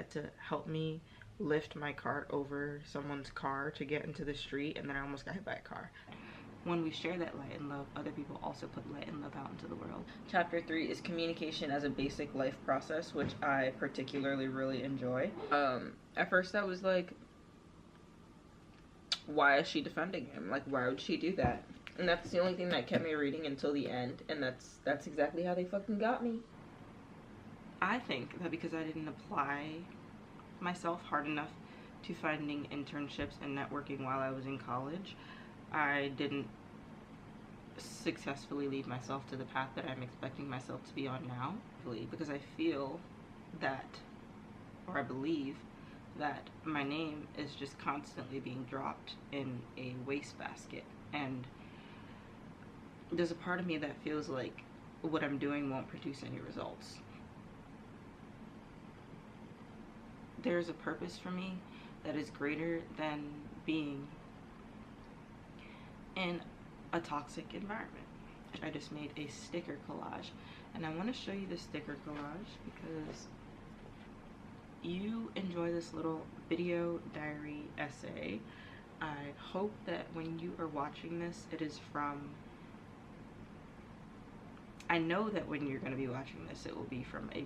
had to help me lift my cart over someone's car to get into the street, and then I almost got hit by a car. When we share that light and love, other people also put light and love out into the world. Chapter 3 is communication as a basic life process, which I particularly really enjoy. At first I was like, why is she defending him? Like, why would she do that? And that's the only thing that kept me reading until the end, and that's exactly how they fucking got me. I think that because I didn't apply myself hard enough to finding internships and networking while I was in college, I didn't successfully lead myself to the path that I'm expecting myself to be on now. Because I feel that, or I believe that my name is just constantly being dropped in a wastebasket, and there's a part of me that feels like what I'm doing won't produce any results. There's a purpose for me that is greater than being in a toxic environment. I just made a sticker collage, and I want to show you the sticker collage because you enjoy this little video diary essay. I hope that when you are watching this, it is from, I know that when you're going to be watching this, it will be from a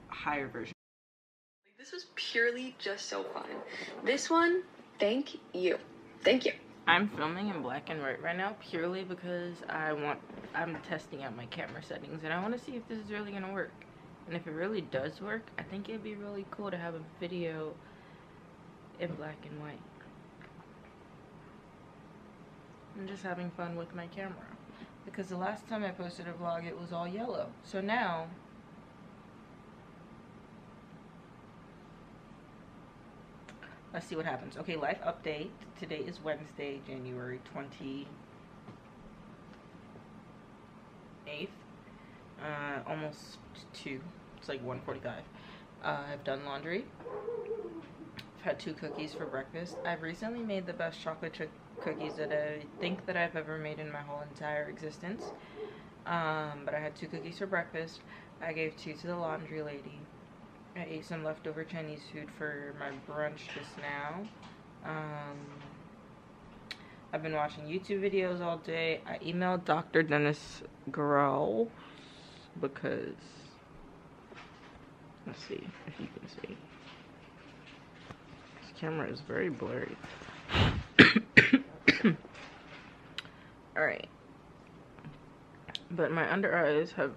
higher version. This was purely just so fun. This one, thank you. Thank you. I'm filming in black and white right now purely because I'm testing out my camera settings, and I want to see if this is really going to work. And if it really does work, I think it'd be really cool to have a video in black and white. I'm just having fun with my camera. Because the last time I posted a vlog, it was all yellow. So now, let's see what happens. Okay, life update. Today is Wednesday, January 28th. Almost 2. It's like 1:45. I've done laundry. I've had 2 cookies for breakfast. I've recently made the best chocolate chip cookies that I think that I've ever made in my whole entire existence. But I had 2 cookies for breakfast. I gave 2 to the laundry lady. I ate some leftover Chinese food for my brunch just now. I've been watching YouTube videos all day. I emailed Dr. Dennis Grohl because, let's see if you can see. This camera is very blurry. Alright. But my under eyes have,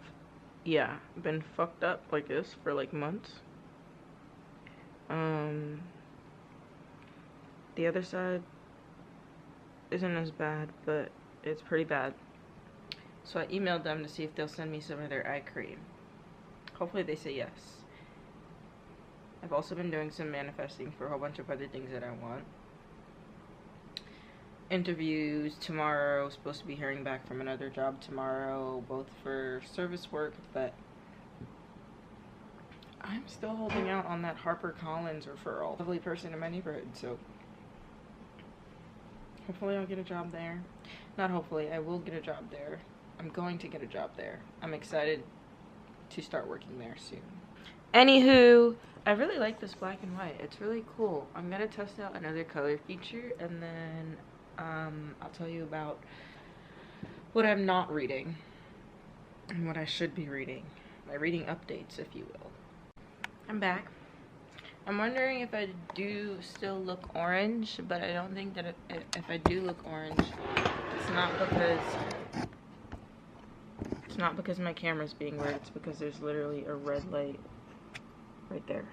yeah, been fucked up like this for like months. The other side isn't as bad, but it's pretty bad. So I emailed them to see if they'll send me some of their eye cream. Hopefully they say yes. I've also been doing some manifesting for a whole bunch of other things that I want. Interviews tomorrow, supposed to be hearing back from another job tomorrow, both for service work, but I'm still holding out on that HarperCollins referral. Lovely person in my neighborhood, so hopefully I'll get a job there. Not hopefully, I will get a job there. I'm going to get a job there. I'm excited to start working there soon. Anywho, I really like this black and white. It's really cool. I'm gonna test out another color feature, and then I'll tell you about what I'm not reading and what I should be reading. My reading updates, if you will. I'm back. I'm wondering if I do still look orange, but I don't think that if I do look orange, it's not because my camera's being weird. It's because there's literally a red light right there.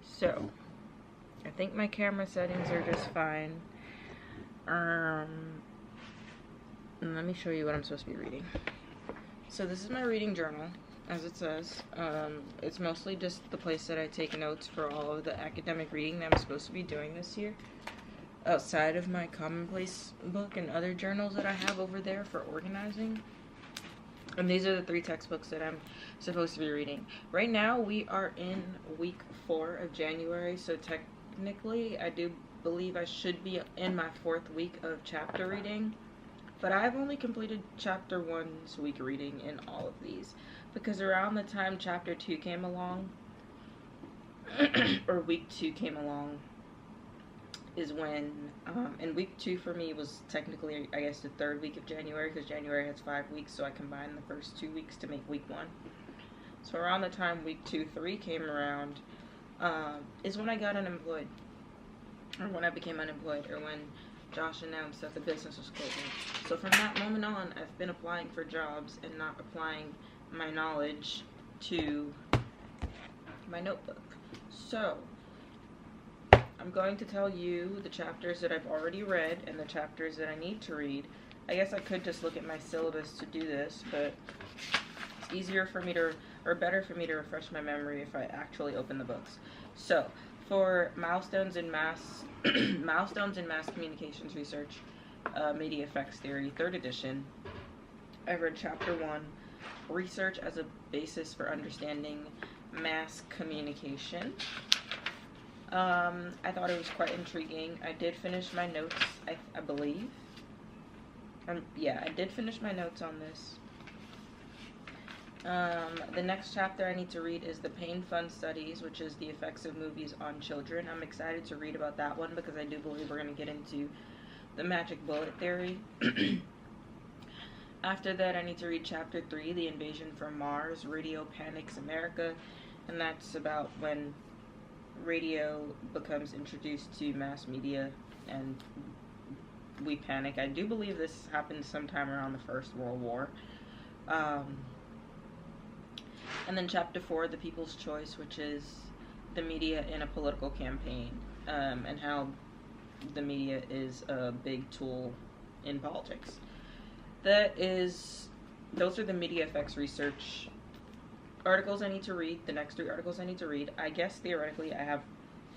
So I think my camera settings are just fine. And let me show you what I'm supposed to be reading. So this is my reading journal, as it says. It's mostly just the place that I take notes for all of the academic reading that I'm supposed to be doing this year, outside of my commonplace book and other journals that I have over there for organizing. And these are the 3 textbooks that I'm supposed to be reading. Right now we are in week 4 of January, so technically I do believe I should be in my 4th week of chapter reading, but I've only completed chapter 1's week reading in all of these. because around the time chapter 2 came along, or week 2 came along, is when, and week 2 for me was technically, I guess, the 3rd week of January, because January has 5 weeks, so I combined the first 2 weeks to make week 1. So around the time week 2, 3 came around, is when I got unemployed, or when I became unemployed, or when Josh announced that the business was closing. So from that moment on, I've been applying for jobs and not applying my knowledge to my notebook. So I'm going to tell you the chapters that I've already read and the chapters that I need to read. I guess I could just look at my syllabus to do this, but it's easier for me to, or better for me to refresh my memory if I actually open the books. So for milestones in mass communications research, media effects theory, 3rd edition, I read chapter 1, research as a basis for understanding mass communication. I thought it was quite intriguing. I did finish my notes, I believe. Yeah, I did finish my notes on this. The next chapter I need to read is the Pain Fun Studies, which is the effects of movies on children. I'm excited to read about that one because I do believe we're going to get into the magic bullet theory. After that, I need to read chapter 3, The Invasion from Mars, Radio Panics America, and that's about when radio becomes introduced to mass media and we panic. I do believe this happened sometime around the First World War. And then chapter 4, The People's Choice, which is the media in a political campaign, and how the media is a big tool in politics. Those are the media effects research articles I need to read, the next 3 articles I need to read. I guess theoretically I have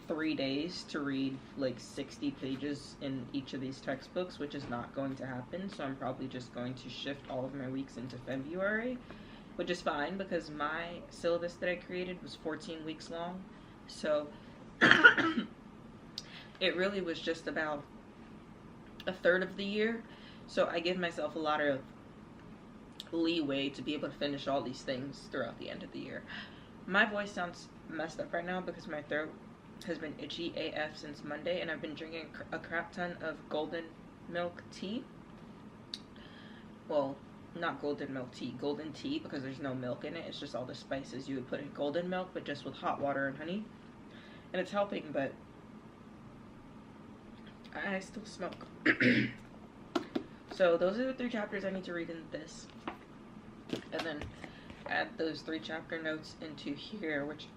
3 days to read like 60 pages in each of these textbooks, which is not going to happen, so I'm probably just going to shift all of my weeks into February, which is fine because my syllabus that I created was 14 weeks long, so it really was just about a third of the year, so I give myself a lot of leeway to be able to finish all these things throughout the end of the year. My voice sounds messed up right now because my throat has been itchy AF since Monday, and I've been drinking a crap ton of golden milk tea. Well, not golden milk tea, golden tea, because there's no milk in it. It's just all the spices you would put in golden milk, but just with hot water and honey. And it's helping, but I still smoke. So those are the 3 chapters I need to read in this. And then add those 3 chapter notes into here, which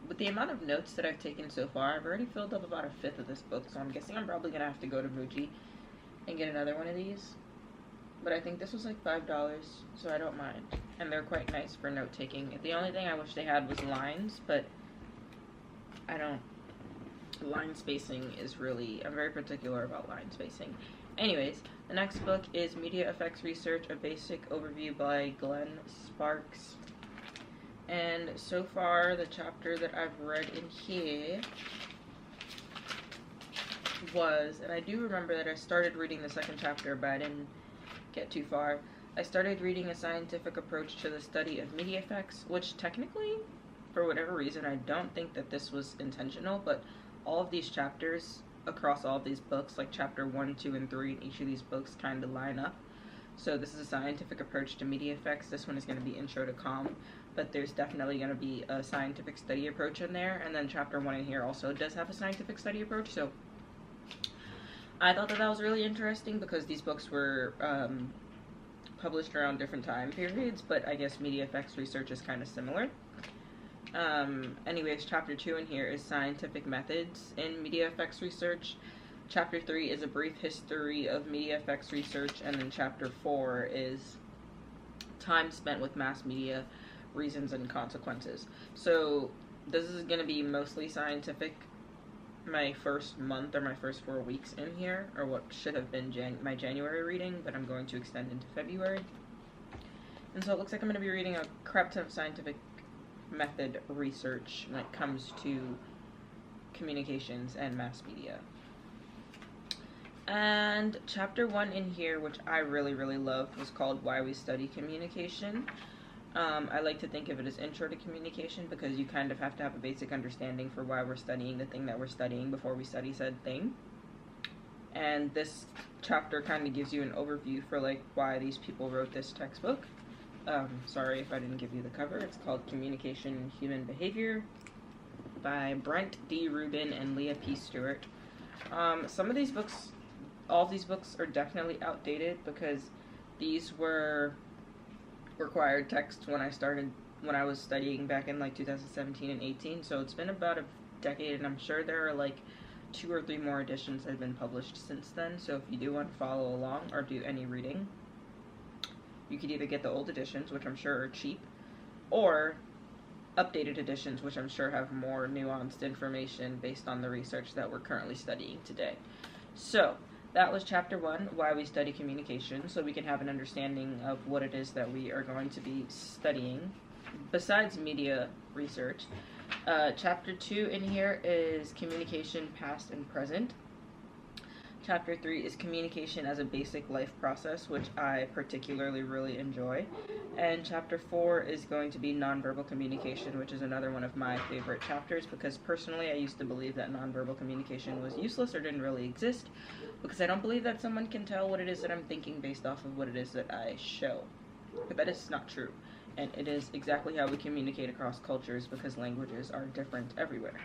with the amount of notes that I've taken so far, I've already filled up about a 5th of this book, so I'm guessing I'm probably going to have to go to Muji and get another one of these. But I think this was like $5, so I don't mind. And they're quite nice for note taking. The only thing I wish they had was lines, but line spacing is really, I'm very particular about line spacing. Anyways, the next book is Media Effects Research, a Basic Overview by Glenn Sparks. And so far, the chapter that I've read in here was, and I do remember that I started reading the 2nd chapter, but I didn't get too far. I started reading A Scientific Approach to the Study of Media Effects, which technically, for whatever reason, I don't think that this was intentional, but all of these chapters across all of these books, like chapter 1, 2, and 3 in each of these books kind of line up. So this is a scientific approach to media effects. This one is going to be intro to comm, but there's definitely going to be a scientific study approach in there, and then chapter 1 in here also does have a scientific study approach. So I thought that was really interesting because these books were published around different time periods, but I guess media effects research is kind of similar. Anyways, chapter 2 in here is scientific methods in media effects research. Chapter 3 is a brief history of media effects research, and then chapter 4 is time spent with mass media, reasons and consequences. So this is going to be mostly scientific my first month or my first 4 weeks in here, or what should have been my January reading, but I'm going to extend into February. And so it looks like I'm going to be reading a crap ton of scientific method research when it comes to communications and mass media. And chapter 1 in here, which I really, really loved, was called Why We Study Communication. I like to think of it as intro to communication because you kind of have to have a basic understanding for why we're studying the thing that we're studying before we study said thing. And this chapter kind of gives you an overview for like why these people wrote this textbook. Sorry if I didn't give you the cover. It's called Communication and Human Behavior by Brent D. Rubin and Leah P. Stewart. Some of these books, all of these books are definitely outdated because these were required texts when I was studying back in like 2017 and 18. So it's been about a decade, and I'm sure there are like 2 or 3 more editions that have been published since then. So if you do want to follow along or do any reading, you could either get the old editions, which I'm sure are cheap, or updated editions, which I'm sure have more nuanced information based on the research that we're currently studying today. So that was chapter 1, why we study communication, so we can have an understanding of what it is that we are going to be studying besides media research. Chapter 2 in here is communication past and present. Chapter 3 is communication as a basic life process, which I particularly really enjoy. And chapter 4 is going to be nonverbal communication, which is another one of my favorite chapters because personally I used to believe that nonverbal communication was useless or didn't really exist because I don't believe that someone can tell what it is that I'm thinking based off of what it is that I show. But that is not true. And it is exactly how we communicate across cultures because languages are different everywhere.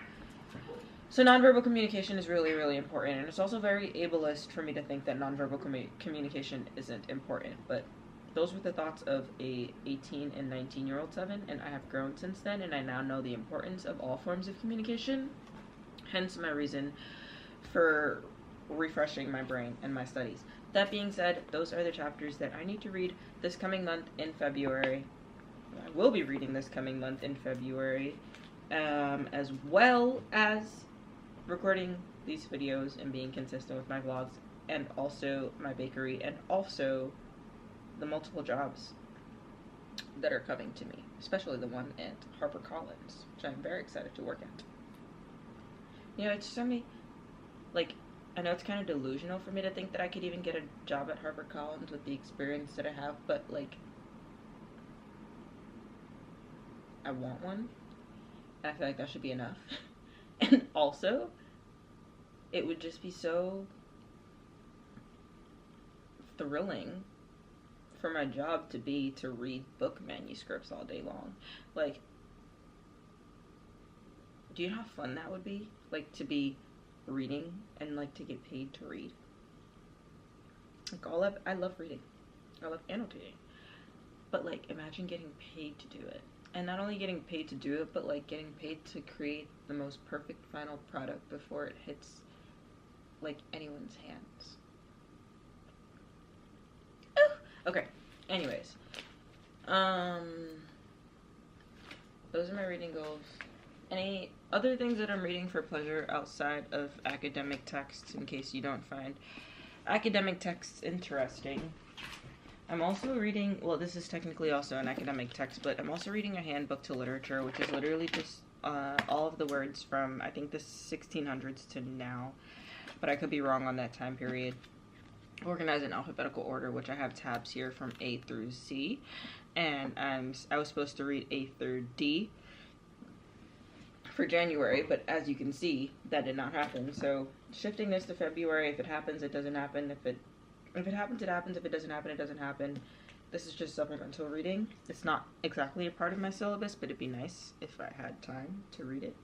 So nonverbal communication is really, really important, and it's also very ableist for me to think that nonverbal communication isn't important, but those were the thoughts of a 18 and 19-year-old Cevin, and I have grown since then, and I now know the importance of all forms of communication, hence my reason for refreshing my brain and my studies. That being said, those are the chapters that I need to read this coming month in February. I will be reading this coming month in February, as well as recording these videos and being consistent with my vlogs and also my bakery and also the multiple jobs that are coming to me, especially the one at HarperCollins, which I'm very excited to work at. You know, it's so many, like, I know it's kind of delusional for me to think that I could even get a job at HarperCollins with the experience that I have, but like, I want one, and I feel like that should be enough. And also, it would just be so thrilling for my job to be to read book manuscripts all day long. Like, do you know how fun that would be? Like, to be reading and like to get paid to read. Like, I love reading. I love annotating. But like, imagine getting paid to do it. And not only getting paid to do it, but like getting paid to create the most perfect final product before it hits like anyone's hands. Ooh. Okay, anyways. Those are my reading goals. Any other things that I'm reading for pleasure outside of academic texts, in case you don't find academic texts interesting? I'm also reading, well, this is technically also an academic text, but I'm also reading a handbook to literature, which is literally just all of the words from, I think, the 1600s to now, but I could be wrong on that time period, organized in alphabetical order, which I have tabs here from A through Z, and I was supposed to read A through D for January, but as you can see, that did not happen, so shifting this to February. If it happens, it doesn't happen. If it happens, it happens. If it doesn't happen, it doesn't happen. This is just supplemental reading. It's not exactly a part of my syllabus, but it'd be nice if I had time to read it.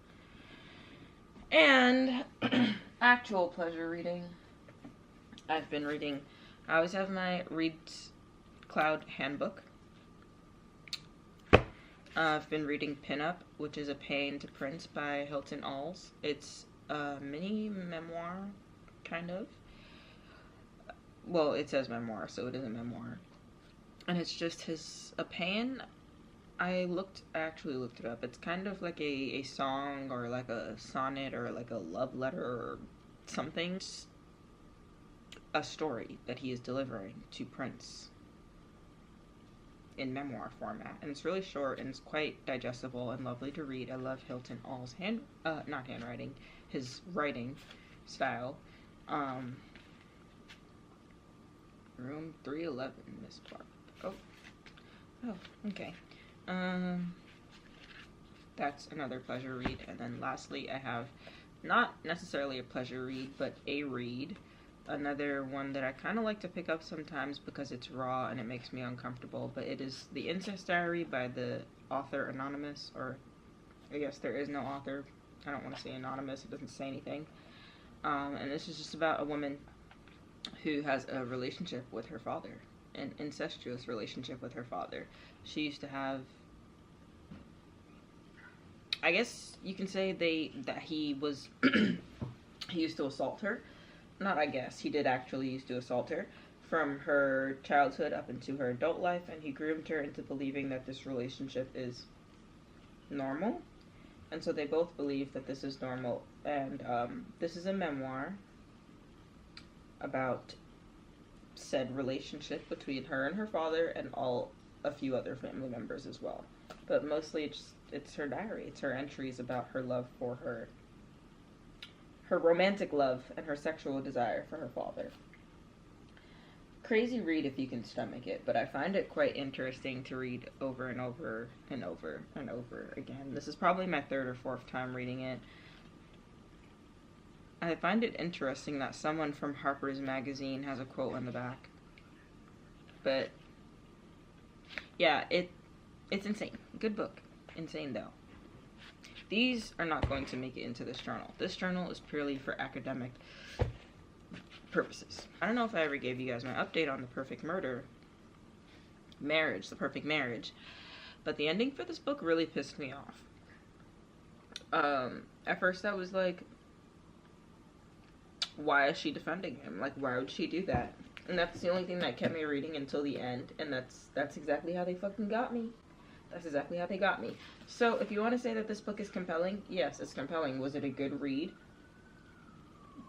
And actual pleasure reading. I've been reading, I always have my Read Cloud handbook. I've been reading Pinup, which is a Pain to Prince by Hilton Als. It's a mini memoir, kind of. Well, it says memoir, so it is a memoir. And it's just a pain. I actually looked it up. It's kind of like a song or like a sonnet or like a love letter or something. It's a story that he is delivering to Prince in memoir format. And it's really short and it's quite digestible and lovely to read. I love Hilton Als' not handwriting, his writing style. Room 311, Miss Clark. Oh, okay. That's another pleasure read. And then lastly, I have not necessarily a pleasure read, but a read. Another one that I kind of like to pick up sometimes because it's raw and it makes me uncomfortable. But it is The Incest Diary by the author Anonymous, or I guess there is no author. I don't want to say anonymous. It doesn't say anything. And this is just about a woman who has a relationship with her father, an incestuous relationship with her father. She used to have, I guess you can say that he was he used to assault her. Not I guess, he did actually used to assault her from her childhood up into her adult life, and he groomed her into believing that this relationship is normal. And so they both believe that this is normal. And this is a memoir about said relationship between her and her father and a few other family members as well. But mostly it's her diary. It's her entries about her love for her romantic love and her sexual desire for her father. Crazy read if you can stomach it, but I find it quite interesting to read over and over and over and over again. This is probably my third or fourth time reading it. I find it interesting that someone from Harper's Magazine has a quote on the back. But yeah, it's insane. Good book. Insane though. These are not going to make it into this journal. This journal is purely for academic purposes. I don't know if I ever gave you guys my update on The Perfect Marriage, but the ending for this book really pissed me off. At first I was like, why is she defending him? Like, why would she do that? And that's the only thing that kept me reading until the end, and that's exactly how they fucking got me. That's exactly how they got me. So, if you want to say that this book is compelling, yes, it's compelling. Was it a good read?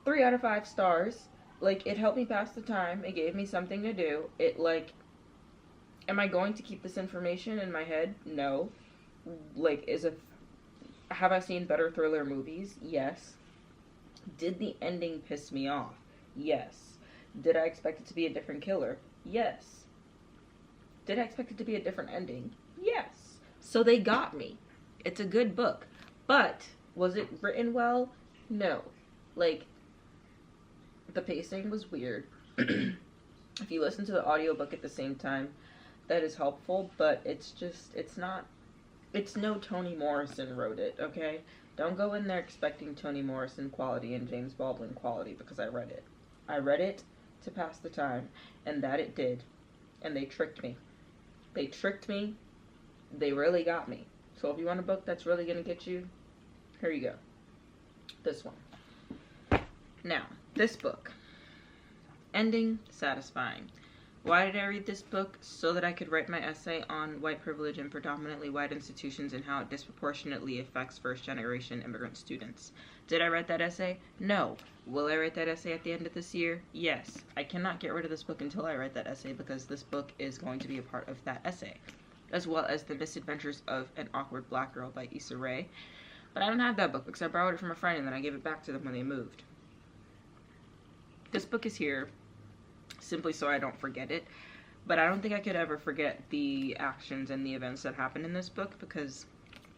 3 out of 5 stars. Like, it helped me pass the time. It gave me something to do. It, like, am I going to keep this information in my head? No. Like, have I seen better thriller movies? Yes. Did the ending piss me off? Yes. Did I expect it to be a different killer? Yes. Did I expect it to be a different ending? Yes. So they got me. It's a good book. But, was it written well? No. Like, the pacing was weird. If you listen to the audiobook at the same time, that is helpful, but it's no Toni Morrison wrote it, okay? Don't go in there expecting Toni Morrison quality and James Baldwin quality, because I read it. I read it to pass the time, and that it did. And they tricked me. They tricked me. They really got me. So if you want a book that's really going to get you, here you go. This one. Now, this book. Ending satisfying. Why did I read this book? So that I could write my essay on white privilege and predominantly white institutions and how it disproportionately affects first-generation immigrant students. Did I write that essay? No. Will I write that essay at the end of this year? Yes. I cannot get rid of this book until I write that essay, because this book is going to be a part of that essay, as well as The Misadventures of an Awkward Black Girl by Issa Rae. But I don't have that book because I borrowed it from a friend and then I gave it back to them when they moved. This book is here simply so I don't forget it, but I don't think I could ever forget the actions and the events that happened in this book, because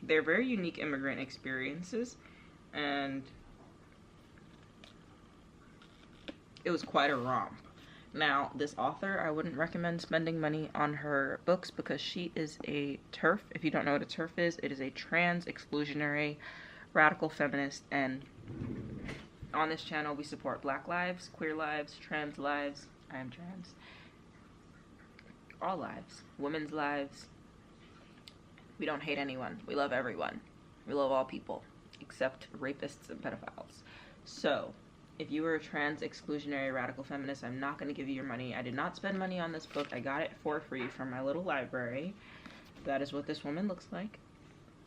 they're very unique immigrant experiences, and it was quite a romp. Now, this author, I wouldn't recommend spending money on her books because she is a TERF. If you don't know what a TERF is, it is a trans exclusionary radical feminist, and on this channel we support black lives, queer lives, trans lives. I am trans. All lives. Women's lives. We don't hate anyone. We love everyone. We love all people, except rapists and pedophiles. So, if you are a trans exclusionary radical feminist, I'm not going to give you your money. I did not spend money on this book. I got it for free from my little library. That is what this woman looks like,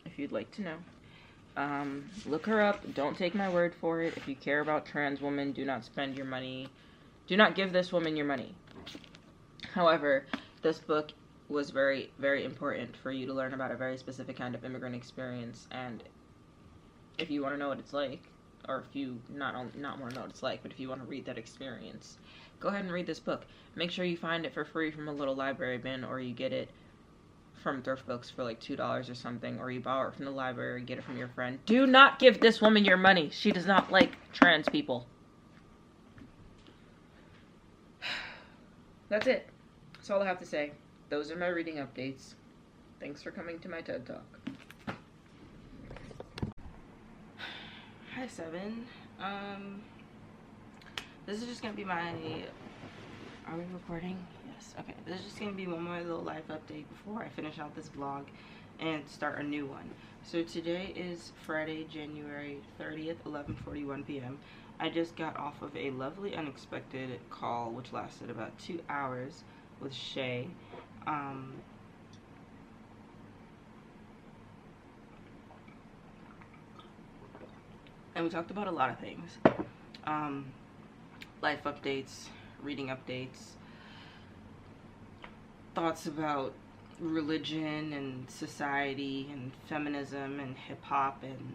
if you'd like to know. Look her up. Don't take my word for it. If you care about trans women, do not spend your money. Do not give this woman your money. However, this book was very, very important for you to learn about a very specific kind of immigrant experience, and if you want to know what it's like, or if you not want to know what it's like, but if you want to read that experience, go ahead and read this book. Make sure you find it for free from a little library bin, or you get it from thrift books for like $2 or something, or you borrow it from the library, get it from your friend. Do not give this woman your money. She does not like trans people. That's it. That's all I have to say. Those are my reading updates. Thanks for coming to my TED Talk. Hi, Cevin. This is just gonna be my... Are we recording? Yes. Okay. This is just gonna be one more little life update before I finish out this vlog and start a new one. So today is Friday, January 30th, 11:41 p.m. I just got off of a lovely unexpected call which lasted about 2 hours with Shay. And we talked about a lot of things. Life updates, reading updates, thoughts about religion and society and feminism and hip-hop and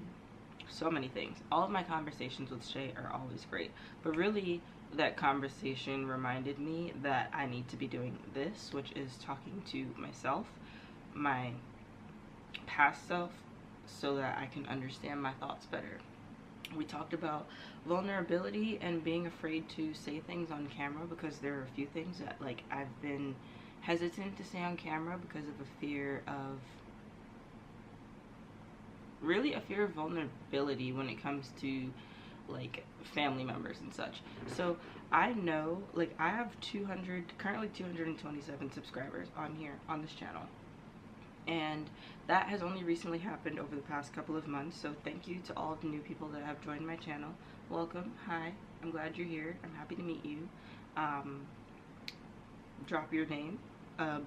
so many things. All of my conversations with Shay are always great, but really that conversation reminded me that I need to be doing this, which is talking to myself, my past self, so that I can understand my thoughts better. We talked about vulnerability and being afraid to say things on camera, because there are a few things that like I've been hesitant to say on camera because of a fear of, really a fear of vulnerability when it comes to like family members and such. So I know, like, I have currently 227 subscribers on here on this channel, and that has only recently happened over the past couple of months. So thank you to all of the new people that have joined my channel. Welcome. Hi, I'm glad you're here. I'm happy to meet you. Drop your name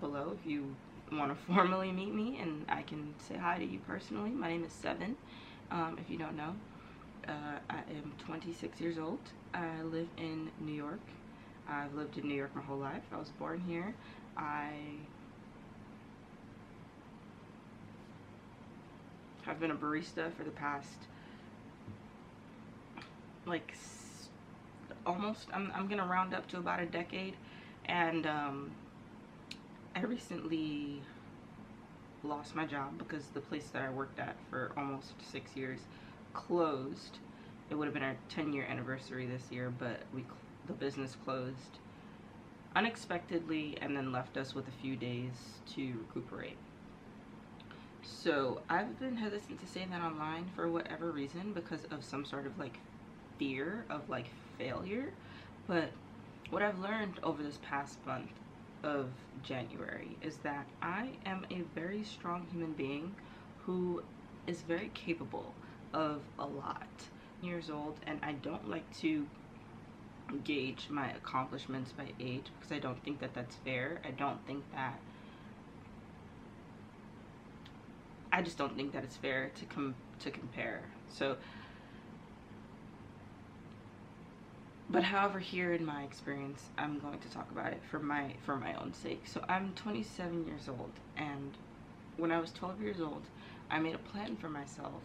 below if you want to formally meet me and I can say hi to you personally. My name is Cevin, if you don't know. I am 26 years old. I live in New York. I've lived in New York my whole life. I was born here. I have been a barista for the past, like, almost, I'm gonna round up to about a decade. And I recently lost my job because the place that I worked at for almost 6 years closed. It would have been our 10-year anniversary this year, but the business closed unexpectedly and then left us with a few days to recuperate. So I've been hesitant to say that online for whatever reason, because of some sort of like fear of like failure. But what I've learned over this past month of January is that I am a very strong human being who is very capable of a lot. Years old, and I don't like to gauge my accomplishments by age, because I don't think that that's fair. I just don't think that it's fair to compare. So, but however, here in my experience, I'm going to talk about it for my own sake. So I'm 27 years old, and when I was 12 years old, I made a plan for myself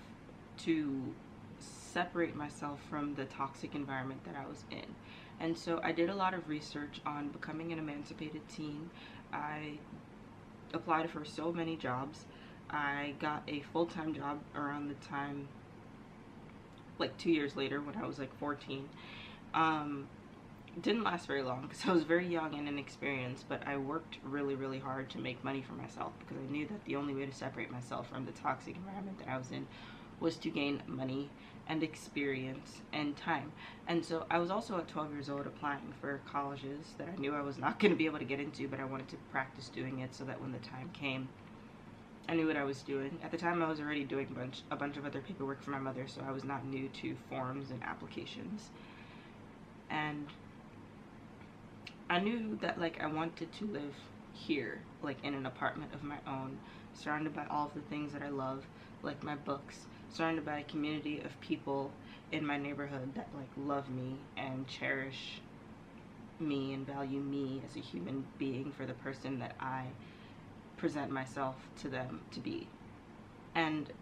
to separate myself from the toxic environment that I was in. And so I did a lot of research on becoming an emancipated teen. I applied for so many jobs. I got a full-time job around the time, like 2 years later, when I was like 14. It didn't last very long because I was very young and inexperienced, but I worked really, really hard to make money for myself, because I knew that the only way to separate myself from the toxic environment that I was in was to gain money and experience and time. And so I was also at 12 years old applying for colleges that I knew I was not going to be able to get into, but I wanted to practice doing it so that when the time came, I knew what I was doing. At the time, I was already doing a bunch of other paperwork for my mother, so I was not new to forms and applications. And I knew that, like, I wanted to live here, like in an apartment of my own, surrounded by all of the things that I love, like my books, surrounded by a community of people in my neighborhood that like love me and cherish me and value me as a human being for the person that I present myself to them to be. And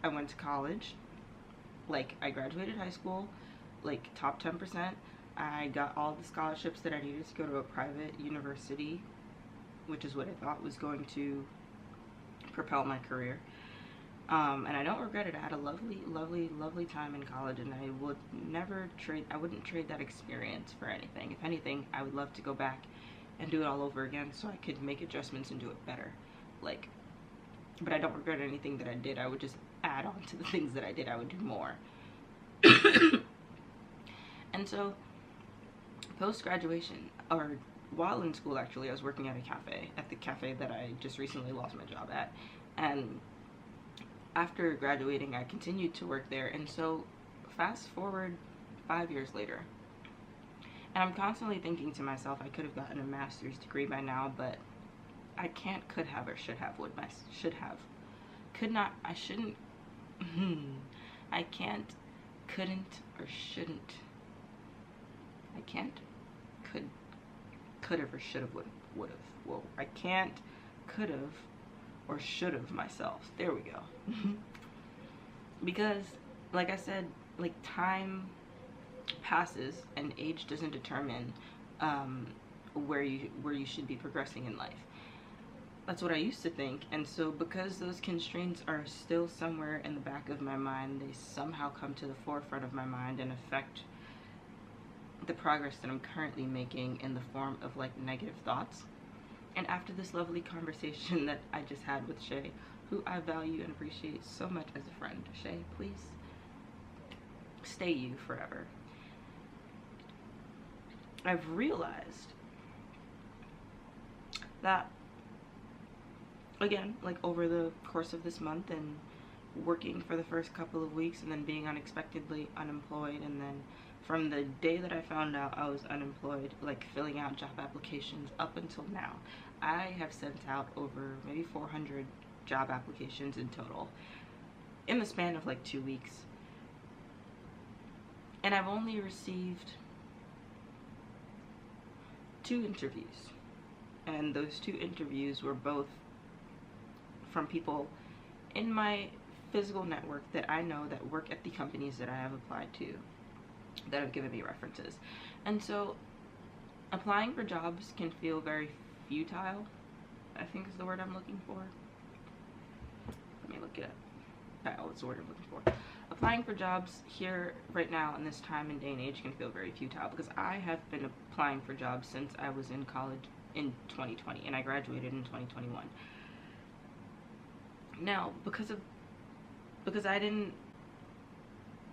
I went to college. Like, I graduated high school, like top 10%. I got all the scholarships that I needed to go to a private university which is what I thought was going to propel my career. And I don't regret it. I had a lovely time in college, and I wouldn't trade that experience for anything. If anything, I would love to go back and do it all over again so I could make adjustments and do it better. Like, but I don't regret anything that I did. I would just add on to the things that I did. I would do more. And so, post-graduation, or while in school actually, I was working at the cafe that I just recently lost my job at. And after graduating, I continued to work there. And so, fast forward 5 years later, and I'm constantly thinking to myself, I could have gotten a master's degree by now, but I can't, could have, or should have, should have. Could not, I shouldn't, I can't, couldn't, or shouldn't. I can't, could have, or should have, would have. Whoa, I can't, could have, or should have myself. There we go. Because, like I said, like, time passes and age doesn't determine where you should be progressing in life. That's what I used to think. And so because those constraints are still somewhere in the back of my mind, they somehow come to the forefront of my mind and affect the progress that I'm currently making in the form of, like, negative thoughts. And after this lovely conversation that I just had with Shay, who I value and appreciate so much as a friend, Shay, please stay you forever. I've realized that, again, like, over the course of this month and working for the first couple of weeks and then being unexpectedly unemployed, and then from the day that I found out I was unemployed, like, filling out job applications up until now, I have sent out over maybe 400 job applications in total in the span of like 2 weeks. And I've only received 2 interviews. And those 2 interviews were both from people in my physical network that I know that work at the companies that I have applied to, that have given me references. And so applying for jobs can feel very futile, I think is the word I'm looking for. Let me look it up. Oh, it's the word I'm looking for. Applying for jobs here right now in this time and day and age can feel very futile, because I have been applying for jobs since I was in college in 2020, and I graduated in 2021. Now, because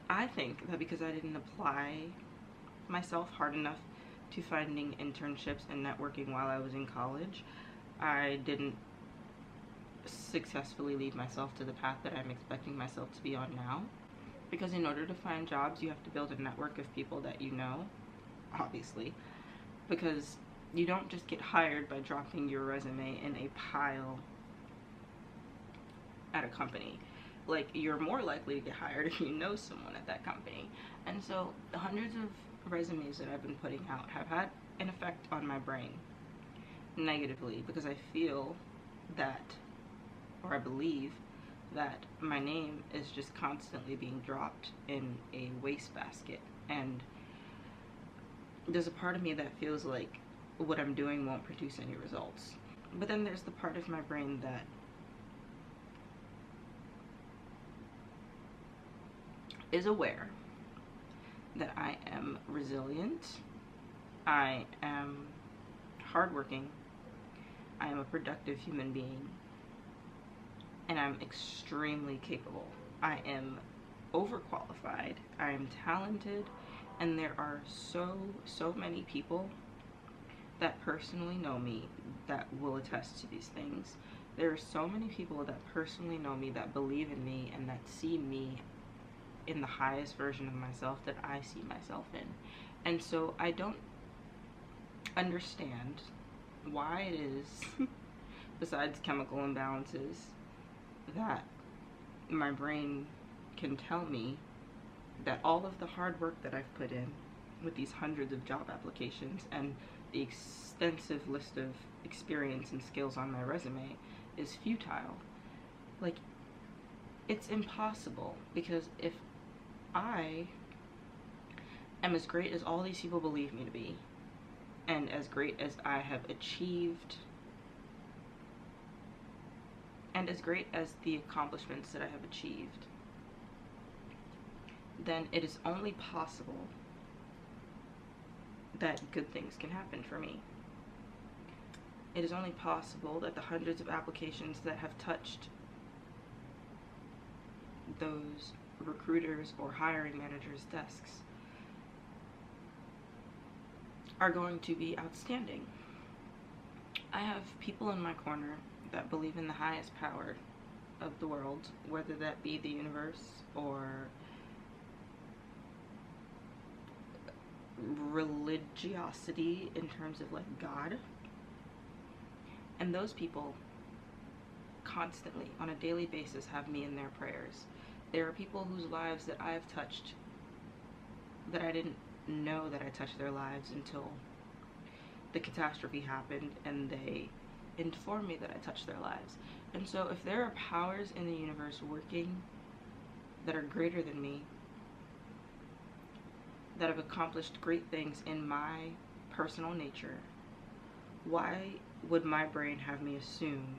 I think that because I didn't apply myself hard enough to finding internships and networking while I was in college, I didn't successfully lead myself to the path that I'm expecting myself to be on now. Because in order to find jobs, you have to build a network of people that you know, obviously, because you don't just get hired by dropping your resume in a pile at a company. Like, you're more likely to get hired if you know someone at that company. And so the hundreds of resumes that I've been putting out have had an effect on my brain negatively, because I feel that, or I believe that, my name is just constantly being dropped in a wastebasket. And there's a part of me that feels like what I'm doing won't produce any results. But then there's the part of my brain that is aware that I am resilient, I am hardworking, I am a productive human being, and I'm extremely capable. I am overqualified, I am talented, and there are so many people that personally know me that will attest to these things. There are so many people that personally know me, that believe in me, and that see me in the highest version of myself that I see myself in. And so I don't understand why it is, besides chemical imbalances, that my brain can tell me that all of the hard work that I've put in with these hundreds of job applications and the extensive list of experience and skills on my resume is futile. Like, it's impossible, because if I am as great as all these people believe me to be, and as great as I have achieved and as great as the accomplishments that I have achieved, then it is only possible that good things can happen for me. It is only possible that the hundreds of applications that have touched those recruiters or hiring managers' desks are going to be outstanding. I have people in my corner that believe in the highest power of the world, whether that be the universe or religiosity in terms of like God. And those people constantly, on a daily basis, have me in their prayers. There are people whose lives that I have touched that I didn't know that I touched their lives until the catastrophe happened and they informed me that I touched their lives. And so if there are powers in the universe working that are greater than me, that have accomplished great things in my personal nature, why would my brain have me assume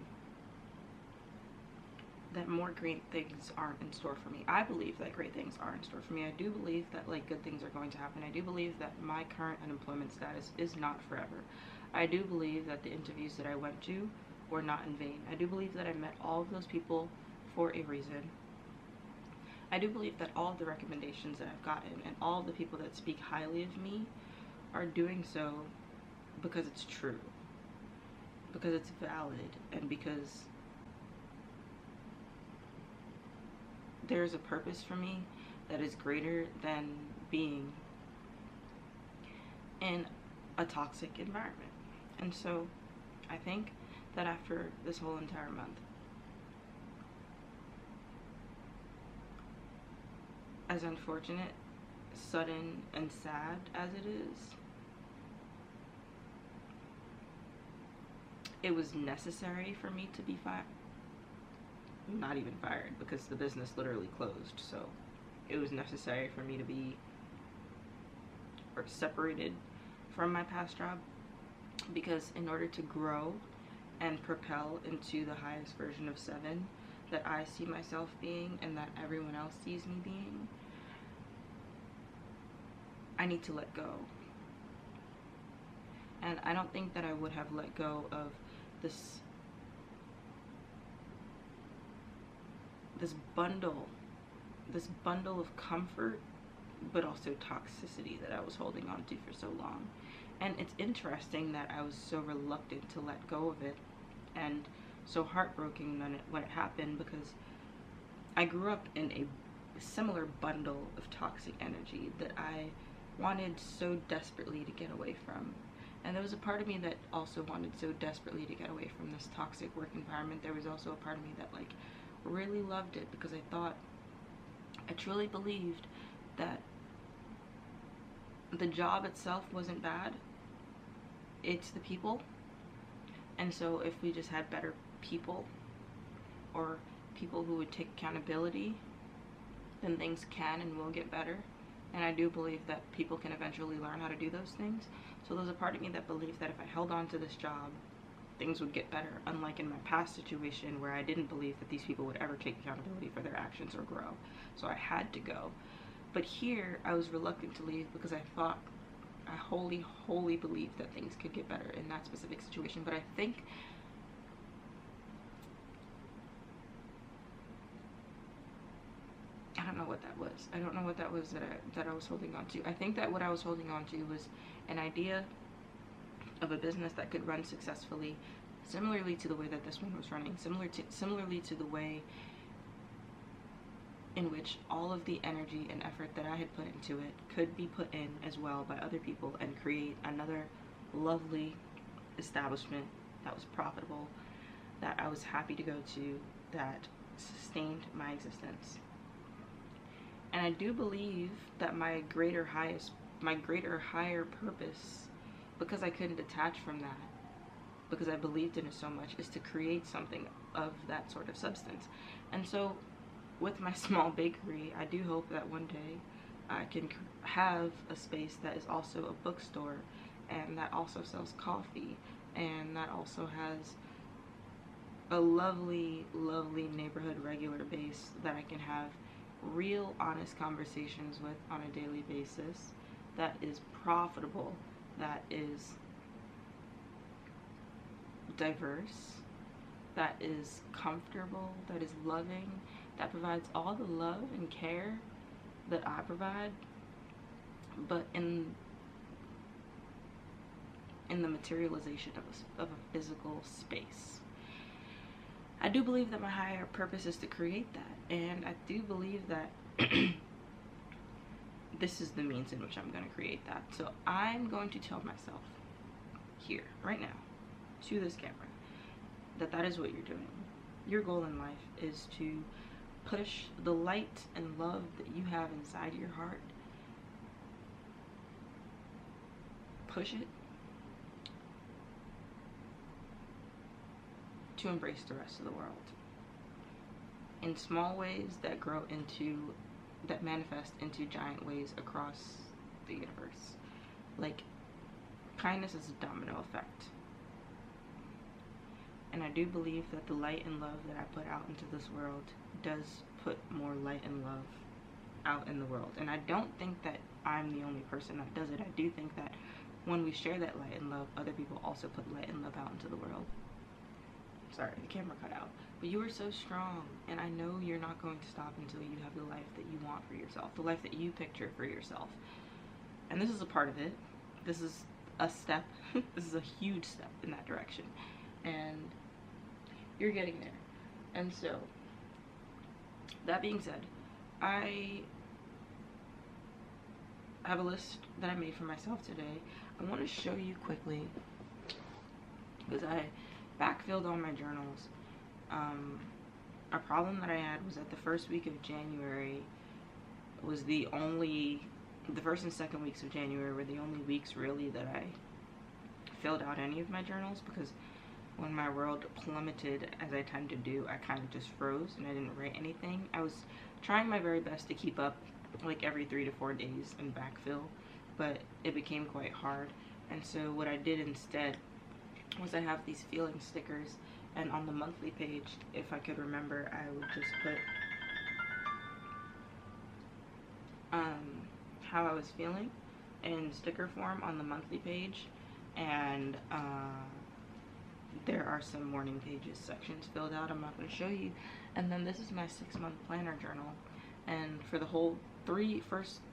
that more great things aren't in store for me? I believe that great things are in store for me. I do believe that like good things are going to happen. I do believe that my current unemployment status is not forever. I do believe that the interviews that I went to were not in vain. I do believe that I met all of those people for a reason. I do believe that all of the recommendations that I've gotten and all of the people that speak highly of me are doing so because it's true, because it's valid, and because there's a purpose for me that is greater than being in a toxic environment. And so I think that after this whole entire month, as unfortunate, sudden, and sad as it is, it was necessary for me to be fired. Not even fired, because the business literally closed. So it was necessary for me to be separated from my past job, because in order to grow and propel into the highest version of Cevin that I see myself being and that everyone else sees me being, I need to let go. And I don't think that I would have let go of this bundle of comfort, but also toxicity that I was holding on to for so long. And it's interesting that I was so reluctant to let go of it and so heartbroken when it happened, because I grew up in a similar bundle of toxic energy that I wanted so desperately to get away from. And there was a part of me that also wanted so desperately to get away from this toxic work environment. There was also a part of me that like really loved it, because I truly believed that the job itself wasn't bad, it's the people. And so if we just had better people, or people who would take accountability, then things can and will get better. And I do believe that people can eventually learn how to do those things. So there's a part of me that believed that if I held on to this job, things would get better, unlike in my past situation where I didn't believe that these people would ever take accountability for their actions or grow. So I had to go. But here, I was reluctant to leave because I thought, I wholly believed that things could get better in that specific situation. But I think I don't know what that was. I don't know what that was that I was holding on to. I think that what I was holding on to was an idea of a business that could run successfully, similarly to the way that this one was running, similarly to the way in which all of the energy and effort that I had put into it could be put in as well by other people and create another lovely establishment that was profitable, that I was happy to go to, that sustained my existence. And I do believe that my greater higher purpose, because I couldn't detach from that, because I believed in it so much, is to create something of that sort of substance. And so with my small bakery, I do hope that one day I can have a space that is also a bookstore, and that also sells coffee, and that also has a lovely, lovely neighborhood regular base that I can have real, honest conversations with on a daily basis, that is profitable, that is diverse, that is comfortable, that is loving, that provides all the love and care that I provide, but in the materialization of a physical space. I do believe that my higher purpose is to create that, and I do believe that this is the means in which I'm going to create that. So I'm going to tell myself here, right now, to this camera, that that is what you're doing. Your goal in life is to push the light and love that you have inside your heart, push it to embrace the rest of the world in small ways that grow into, that manifest into giant ways across the universe. Like, kindness is a domino effect. And I do believe that the light and love that I put out into this world does put more light and love out in the world. And I don't think that I'm the only person that does it. I do think that when we share that light and love, other people also put light and love out into the world. Sorry, the camera cut out. But you are so strong, and I know you're not going to stop until you have the life that you want for yourself, the life that you picture for yourself. And this is a part of it. This is a step. This is a huge step in that direction. And you're getting there. And so, that being said, I have a list that I made for myself today. I want to show you quickly, because I backfilled all my journals. A problem that I had was that the first week of January was the first and second weeks of January were the only weeks really that I filled out any of my journals, because when my world plummeted, as I tend to do, I kind of just froze and I didn't write anything. I was trying my very best to keep up like every 3 to 4 days and backfill, but it became quite hard. And so what I did instead was I have these feeling stickers, and on the monthly page, if I could remember, I would just put how I was feeling in sticker form on the monthly page, and there are some morning pages sections filled out. I'm not going to show you. And then this is my 6-month planner journal, and for the whole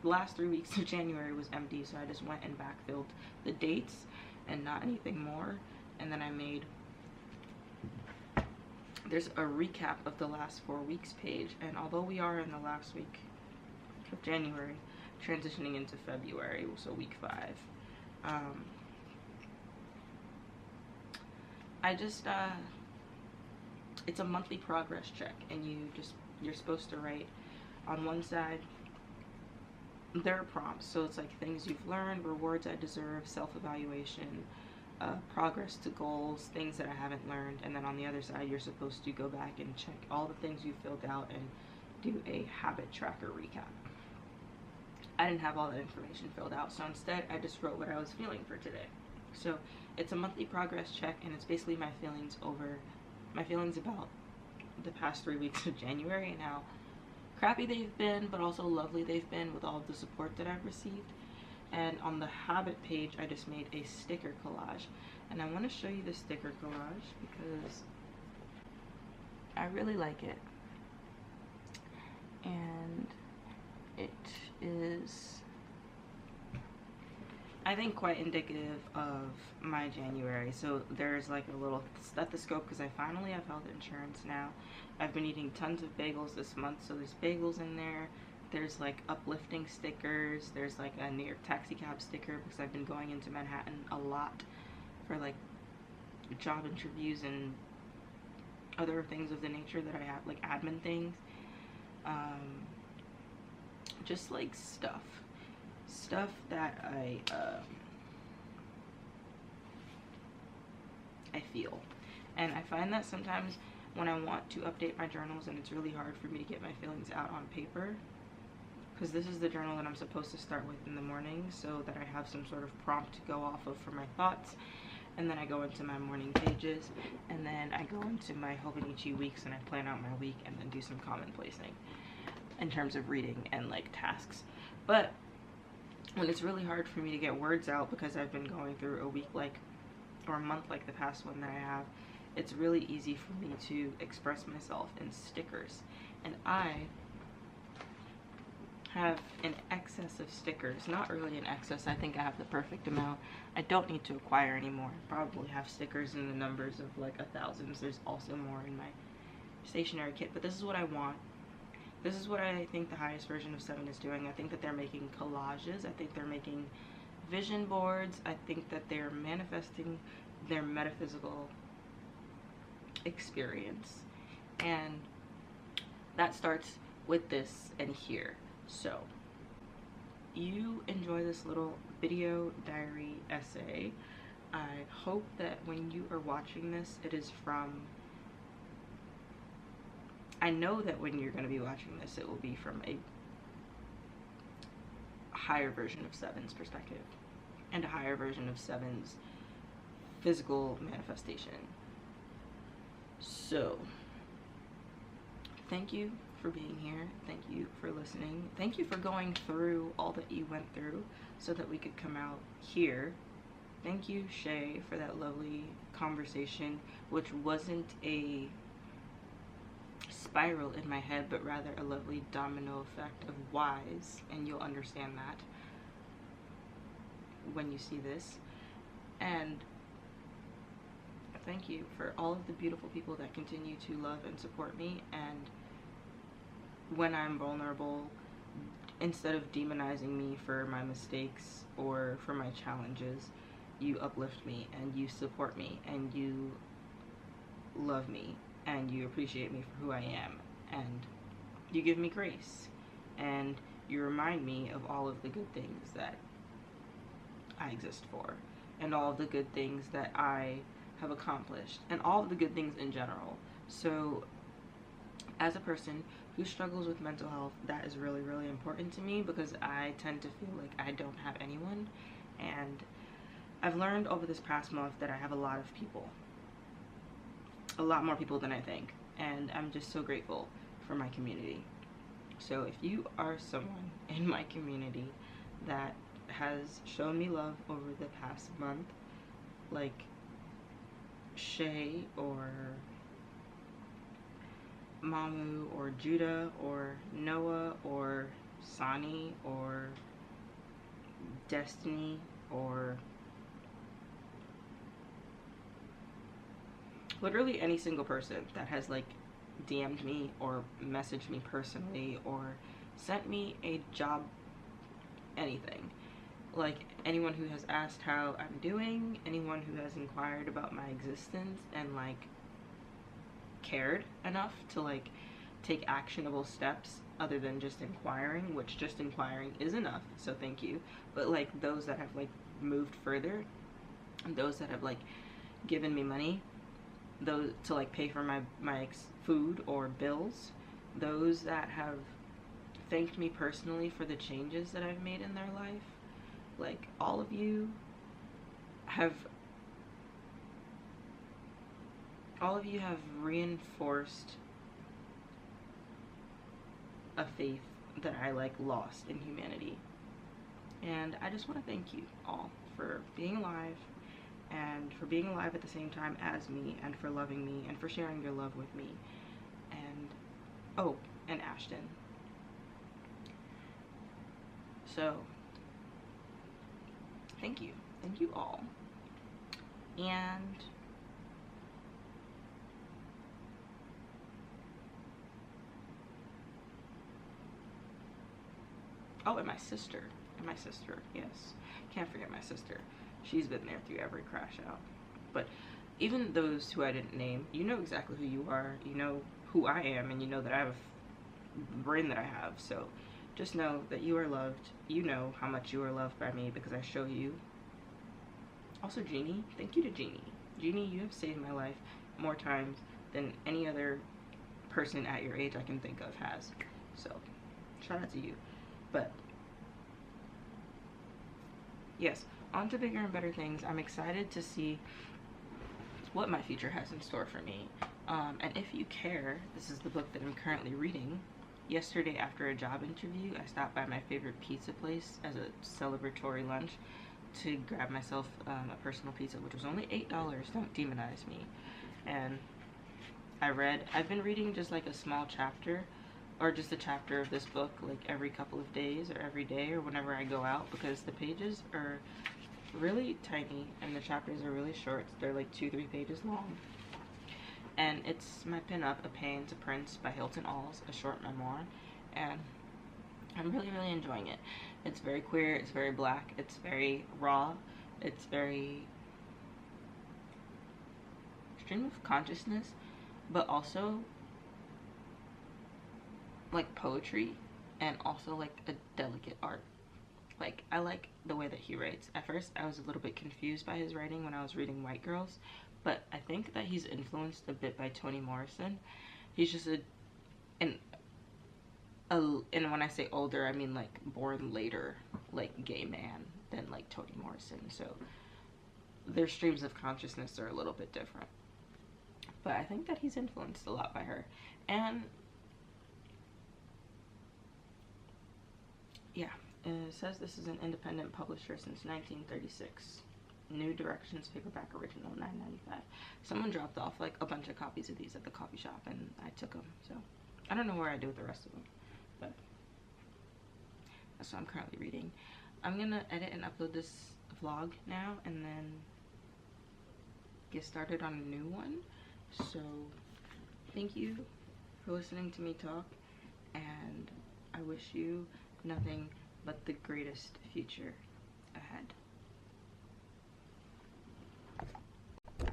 last 3 weeks of January was empty, so I just went and backfilled the dates and not anything more. And then I made, there's a recap of the last 4 weeks page, and although we are in the last week of January, transitioning into February, so week 5, I just, it's a monthly progress check, and you're supposed to write on one side, there are prompts, so it's like things you've learned, rewards I deserve, self-evaluation, progress to goals, things that I haven't learned, and then on the other side you're supposed to go back and check all the things you filled out and do a habit tracker recap. I didn't have all that information filled out, so instead I just wrote what I was feeling for today. So it's a monthly progress check, and it's basically my feelings about the past 3 weeks of January and how crappy they've been, but also lovely they've been with all of the support that I've received. And on the habit page, I just made a sticker collage, and I want to show you the sticker collage because I really like it, and it is, I think, quite indicative of my January. So there's like a little stethoscope, because I finally have health insurance now. I've been eating tons of bagels this month, so there's bagels in there. There's like uplifting stickers. There's like a New York taxi cab sticker, because I've been going into Manhattan a lot for like job interviews and other things of the nature that I have, like admin things. Just like stuff that I feel. And I find that sometimes when I want to update my journals and it's really hard for me to get my feelings out on paper, because this is the journal that I'm supposed to start with in the morning so that I have some sort of prompt to go off of for my thoughts. and then I go into my morning pages, and then I go into my Hobonichi weeks and I plan out my week and then do some commonplacing in terms of reading and like tasks. But when it's really hard for me to get words out because I've been going through a week like, or a month like the past one that I have, it's really easy for me to express myself in stickers. And I have an excess of stickers. Not really an excess, I think I have the perfect amount. I don't need to acquire anymore. I probably have stickers in the numbers of like 1,000s. There's also more in my stationery kit, but this is what I want. This is what I think the highest version of Cevin is doing. I think that they're making collages. I think they're making vision boards. I think that they're manifesting their metaphysical experience. And that starts with this and here. So, you enjoy this little video diary essay. I hope that when you are watching this, it is from... I know that when you're going to be watching this, it will be from a higher version of Cevin's perspective and a higher version of Cevin's physical manifestation. So, thank you for being here. Thank you for listening. Thank you for going through all that you went through so that we could come out here. Thank you, Shay, for that lovely conversation, which wasn't a spiral in my head, but rather a lovely domino effect of whys, and you'll understand that when you see this. And thank you for all of the beautiful people that continue to love and support me, and when I'm vulnerable, instead of demonizing me for my mistakes or for my challenges, you uplift me and you support me and you love me and you appreciate me for who I am, and you give me grace and you remind me of all of the good things that I exist for and all of the good things that I have accomplished and all of the good things in general. So as a person who struggles with mental health, that is really, really important to me because I tend to feel like I don't have anyone, and I've learned over this past month that I have a lot of people, a lot more people than I think, and I'm just so grateful for my community. So if you are someone in my community that has shown me love over the past month, like Shay or Mamu or Judah or Noah or Sani or Destiny or literally any single person that has like DM'd me or messaged me personally or sent me a job, anything, like anyone who has asked how I'm doing, anyone who has inquired about my existence and like cared enough to like take actionable steps other than just inquiring, which just inquiring is enough, so thank you. But like those that have like moved further, and those that have like given me money, those to like pay for my food or bills, those that have thanked me personally for the changes that I've made in their life, like all of you have reinforced a faith that I like lost in humanity. And I just want to thank you all for being alive and for being alive at the same time as me and for loving me and for sharing your love with me. And oh, and Ashton. So thank you all. And oh, and my sister, yes. Can't forget my sister. She's been there through every crash out. But even those who I didn't name, you know exactly who you are. You know who I am, and you know that I have a brain that I have. So just know that you are loved. You know how much you are loved by me because I show you. Also, Jeannie, thank you to Jeannie. Jeannie, you have saved my life more times than any other person at your age I can think of has. So shout out to you. But yes, on to bigger and better things. I'm excited to see what my future has in store for me. And if you care, this is the book that I'm currently reading. Yesterday, after a job interview, I stopped by my favorite pizza place as a celebratory lunch to grab myself a personal pizza, which was only $8. Don't demonize me. And I've been reading just like a small chapter, or just a chapter of this book, like every couple of days or every day or whenever I go out, because the pages are really tiny and the chapters are really short. They're like 2-3 pages long. And it's my pinup, A Pain to Prince by Hilton Alls, a short memoir, and I'm really, really enjoying it. It's very queer, it's very black, it's very raw, it's very stream of consciousness, but also like poetry and also like a delicate art. Like, I like the way that he writes. At first, I was a little bit confused by his writing when I was reading White Girls, but I think that he's influenced a bit by Toni Morrison. He's just and when I say older, I mean like born later, like gay man than like Toni Morrison. So their streams of consciousness are a little bit different. But I think that he's influenced a lot by her. And yeah, it says this is an independent publisher since 1936. New Directions paperback original, $9.95. Someone dropped off like a bunch of copies of these at the coffee shop and I took them. So I don't know where I do with the rest of them, but that's what I'm currently reading. I'm gonna edit and upload this vlog now and then get started on a new one. So thank you for listening to me talk, and I wish you nothing but the greatest future ahead.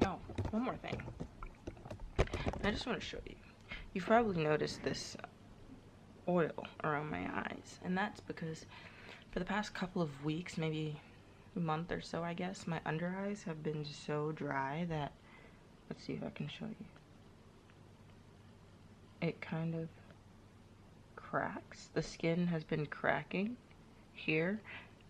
Oh, one more thing. I just want to show you. You've probably noticed this oil around my eyes, and that's because for the past couple of weeks, maybe a month or so, I guess, my under eyes have been so dry that, let's see if I can show you. It kind of cracks. The skin has been cracking here,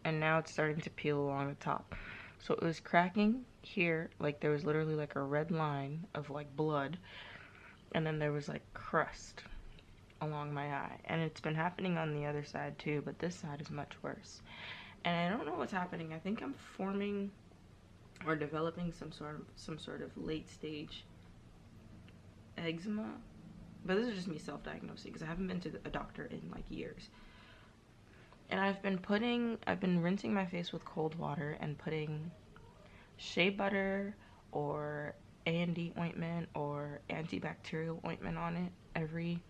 and now it's starting to peel along the top. So it was cracking here, like there was literally like a red line of like blood, and then there was like crust along my eye, and it's been happening on the other side too, but this side is much worse. And I don't know what's happening. I think I'm forming or developing some sort of late stage eczema, but this is just me self-diagnosing because I haven't been to a doctor in like years. And I've been rinsing my face with cold water and putting shea butter or A&D ointment or antibacterial ointment on it every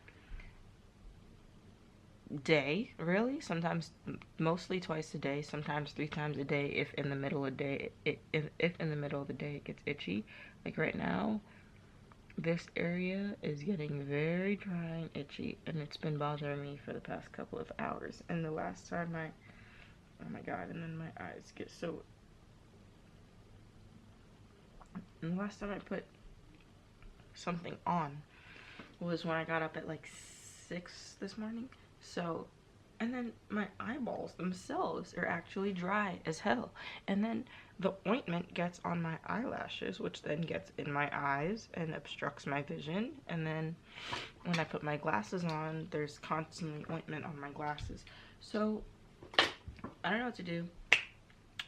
day, really. Sometimes, mostly twice a day, sometimes 3 times a day if in the middle of the day it gets itchy. Like right now, this area is getting very dry and itchy, and it's been bothering me for the past couple of hours. And the last time oh my god, and then my eyes get so... And the last time I put something on was when I got up at like 6 this morning. So, and then my eyeballs themselves are actually dry as hell. And then the ointment gets on my eyelashes, which then gets in my eyes and obstructs my vision. And then when I put my glasses on, there's constantly ointment on my glasses. So, I don't know what to do.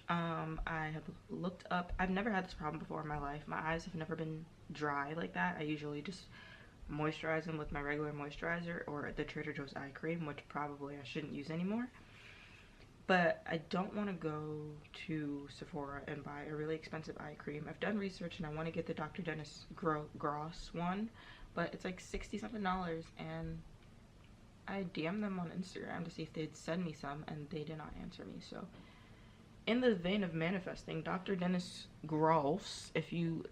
I have looked up, I've never had this problem before in my life. My eyes have never been dry like that. I usually just moisturize them with my regular moisturizer or the Trader Joe's eye cream, which probably I shouldn't use anymore. But I don't want to go to Sephora and buy a really expensive eye cream. I've done research and I want to get the Dr. Dennis Gross one, but it's like $60-something, and I DM'd them on Instagram to see if they'd send me some, and they did not answer me. So in the vein of manifesting, Dr. Dennis Gross, if you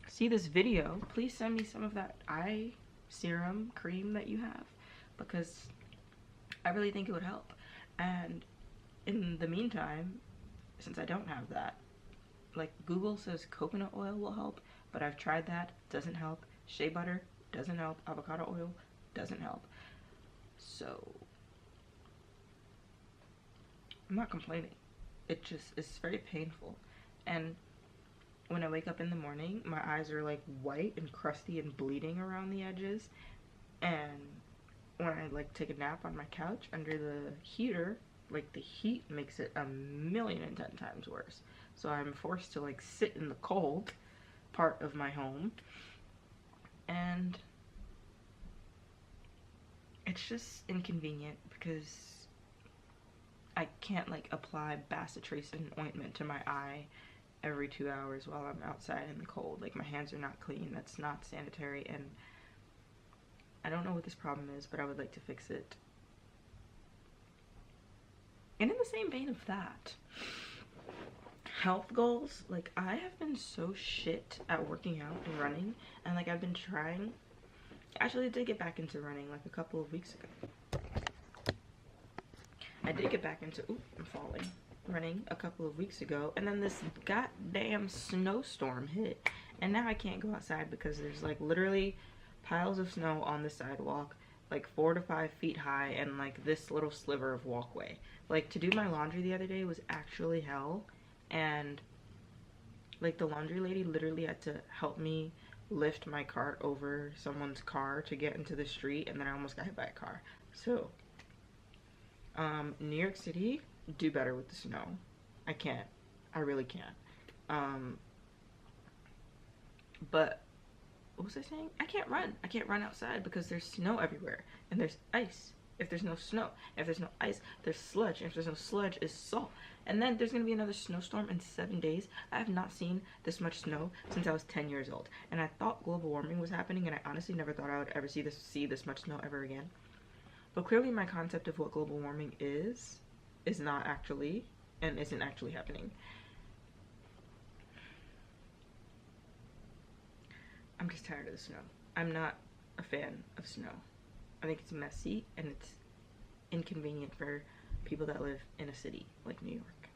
see this video, please send me some of that eye serum cream that you have, because I really think it would help. And in the meantime, since I don't have that, like Google says coconut oil will help, but I've tried that, doesn't help. Shea butter doesn't help. Avocado oil doesn't help. So I'm not complaining. it just is very painful. And when I wake up in the morning, my eyes are like white and crusty and bleeding around the edges. And when I like take a nap on my couch under the heater, like the heat makes it 1,010,000 times worse. So I'm forced to like sit in the cold part of my home, and it's just inconvenient because I can't like apply bacitracin ointment to my eye every 2 hours while I'm outside in the cold. Like, my hands are not clean. That's not sanitary, and I don't know what this problem is, but I would like to fix it. And in the same vein of that, health goals, like, I have been so shit at working out and running, and like I've been trying. Actually, I did get back into running like a couple of weeks ago. I did get back into, ooh, I'm falling, running a couple of weeks ago, and then this goddamn snowstorm hit, and now I can't go outside because there's like literally piles of snow on the sidewalk, like 4 to 5 feet high, and like this little sliver of walkway. Like, to do my laundry the other day was actually hell, and like the laundry lady literally had to help me lift my cart over someone's car to get into the street, and then I almost got hit by a car. So New York City, do better with the snow. I can't. I really can't. But what was I saying? I can't run. I can't run outside because there's snow everywhere, and there's ice. If there's no snow, if there's no ice, there's sludge. If there's no sludge, it's salt. And then there's gonna be another snowstorm in 7 days. I have not seen this much snow since I was 10 years old, and I thought global warming was happening, and I honestly never thought I would ever see this much snow ever again. But clearly my concept of what global warming is not actually, and isn't actually happening. I'm just tired of the snow. I'm not a fan of snow. I think it's messy, and it's inconvenient for people that live in a city like New York.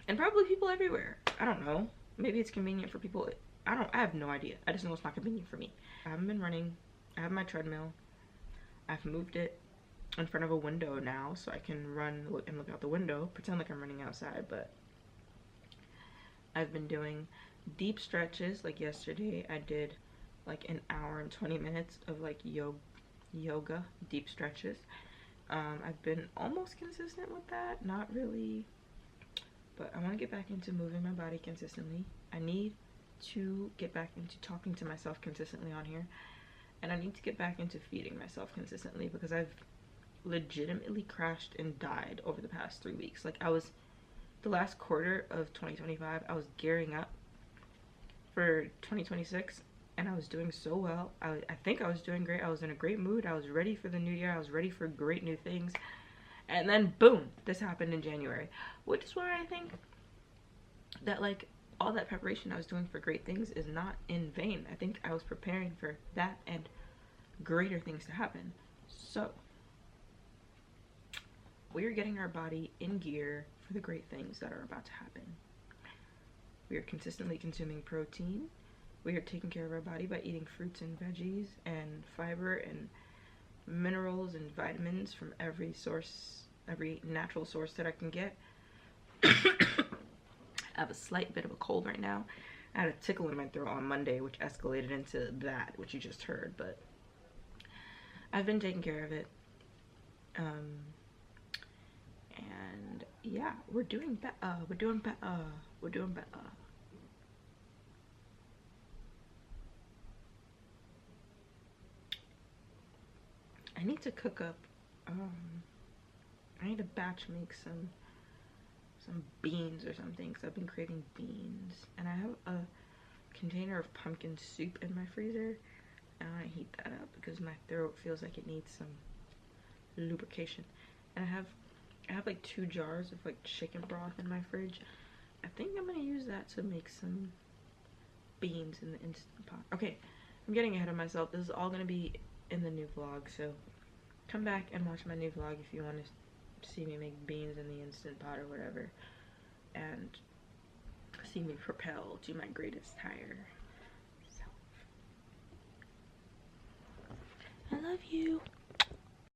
And probably people everywhere. I don't know. Maybe it's convenient for people. I have no idea. I just know it's not convenient for me. I haven't been running. I have my treadmill. I've moved it in front of a window now so I can run and look out the window, pretend like I'm running outside. But I've been doing deep stretches. Like yesterday I did like an hour and 20 minutes of like yoga deep stretches. I've been almost consistent with that, not really, but I want to get back into moving my body consistently. I need to get back into talking to myself consistently on here, and I need to get back into feeding myself consistently because I've legitimately crashed and died over the past 3 weeks. Like, the last quarter of 2025, I was gearing up for 2026, and I was doing so well. I think I was doing great. I was in a great mood. I was ready for the new year. I was ready for great new things. And then boom, this happened in January, which is why I think that like all that preparation I was doing for great things is not in vain. I think I was preparing for that and greater things to happen. So we are getting our body in gear for the great things that are about to happen. We are consistently consuming protein. We are taking care of our body by eating fruits and veggies and fiber and minerals and vitamins from every source, every natural source that I can get. I have a slight bit of a cold right now. I had a tickle in my throat on Monday, which escalated into that, which you just heard, but I've been taking care of it. And yeah, we're doing better. We're doing better. We're doing better. I need to cook up, I need to batch make some beans or something, because I've been craving beans. And I have a container of pumpkin soup in my freezer, and I want to heat that up because my throat feels like it needs some lubrication. And I have like 2 jars of like chicken broth in my fridge. I think I'm gonna use that to make some beans in the Instant Pot. Okay, I'm getting ahead of myself. This is all gonna be in the new vlog, so come back and watch my new vlog if you want to see me make beans in the Instant Pot or whatever, and see me propel to my greatest higher self. I love you.